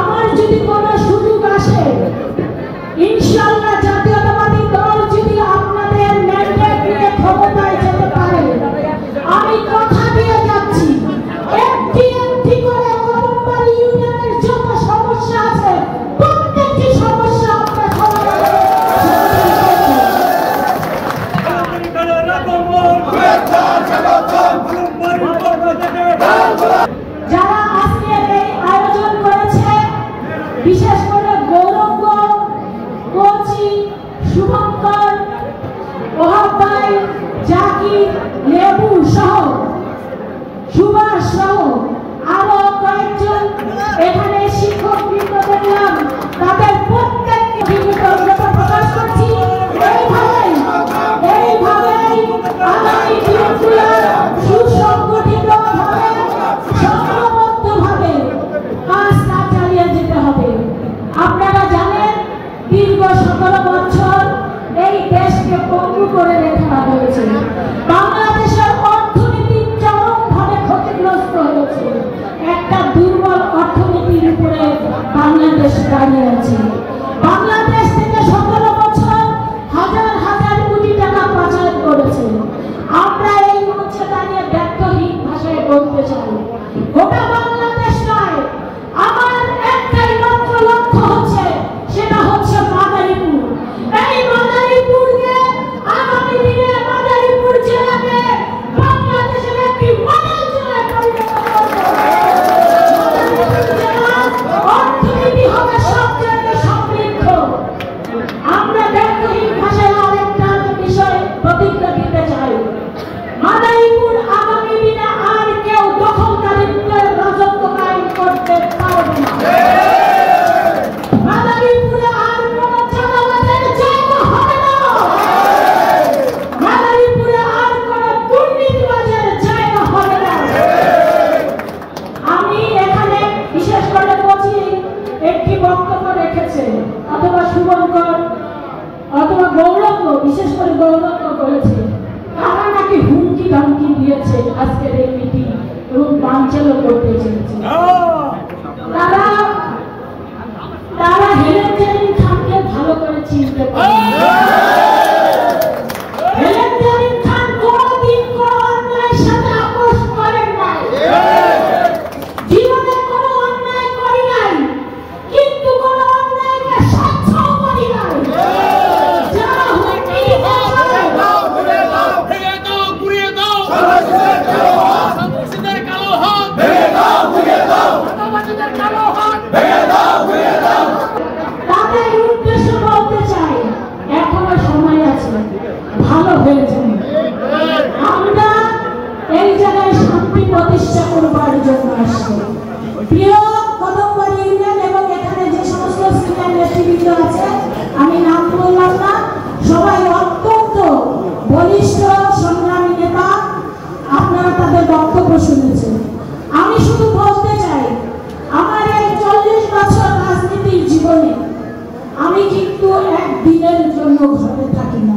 আমার যদি কোনো সুযোগ আসে, ইনশাআল্লাহ জাতীয়তাবাদী দল যদি আপনাদের ম্যান্ডেট নিয়ে ক্ষমতায় যেতে পারে, আমি কথা দিয়ে যাচ্ছি একটি একটি করে কদমবাড়ি ইউনিয়নের যত সমস্যা আছে প্রত্যেকটি সমস্যা আপনার সমাধান যারা আজকে এই আয়োজন করেছে, বিশেষ করে গৌরঙ্গ, কোচি, শুভঙ্কর, ওহাবাই, জাকির, লেবু সহ, সুভাষ সহ আরো কয়েকজন এখানে শিক্ষক বৃন্দ দেখলাম, তাদের প্রত্যেককে কৃতজ্ঞতা প্রকাশ করছি। এইভাবেই আগামী দিনগুলো সুসংগঠিতভাবে সংঘবদ্ধভাবে কাজটা চালিয়ে যেতে হবে। আপনারা জানেন দীর্ঘ 17 বছর এই দেশকে পঙ্গু করে রাখা হয়েছে। বাংলাদেশের অর্থনীতি চরমভাবে ক্ষতিগ্রস্ত হয়েছে। একটা দুর্বল অর্থনীতির উপরে বাংলাদেশ দাঁড়িয়ে আছে। বাংলাদেশ থেকে 17 বছর হাজার হাজার কোটি টাকা পাচার করেছে। আমরা এই মঞ্চে দাঁড়িয়ে ব্যর্থহীন ভাষায় বলতে চাই, গোটা বাংলাদেশ নয়, আমার একটাই মাত্র লক্ষ্য হচ্ছে, সেটা হচ্ছে মাদারীপুর। এই মাদারীপুরকে আগামী দিনে মাদারীপুর জেলাকে বাংলাদেশের একটি মডেল জেলায় পরিণত করব। অর্থনীতি হবে সবচেয়ে সমৃদ্ধ। আমরা ব্যর্থহীন ভাষায় আরেকটা বিষয় প্রতিজ্ঞা দিতে চাই, মাদারীপুর আগামী দিনে আর কেউ দখলদারিত্বের রাজত্ব কায়েম করতে পারবে না। মাদারীপুরে আর কোন চাঁদাবাজের জায়গা হবে না। মাদারীপুরে আর কোন দুর্নীতিবাজের জায়গা হবে না। আমি এখানে বিশেষ করে কোচি একটি বক্তব্য রেখেছে, অথবা শুভঙ্কর অথবা গৌরঙ্গ, বিশেষ করে গৌরঙ্গ বলেছে তারা নাকি হুমকি ধমকি দিয়েছে আজকের এই মিটিং এবং বানচালও করতে চেয়েছে। তারা হেলেন জেরিন খানকে ভালো করে চিনতে পারে। হেলেন জেরিন খান কোনদিন কোন অন্যায়ের সাথে আপোষ করেন নাই, জীবনে কোনো অন্যায় করি নাই, কিন্তু কোনো অন্যায়কে সহ্য করি নাই। যারা হুমকি তাদের উদ্দেশ্য বলতে চাই, এখনো সময় আছে, ভালো হয়ে যাবে। আমরা এই জায়গায় শান্তি প্রতিষ্ঠা করবার জন্য আসছি। প্রিয় কদমবাড়ি ইউনিয়ন এবং এখানে যে সমস্ত সিনিয়র নেতৃবৃন্দ আছে, আমি নাম বললাম না, সবাই অত্যন্ত বলিষ্ঠ সংগ্রামী নেতা। আপনারা তাদের বক্তব্য শুনেছেন। আমি শুধু বলতে চাই, আমার এই 40 বছর রাজনীতির জীবনে আমি কিন্তু একদিনের জন্য ঘরে থাকি না।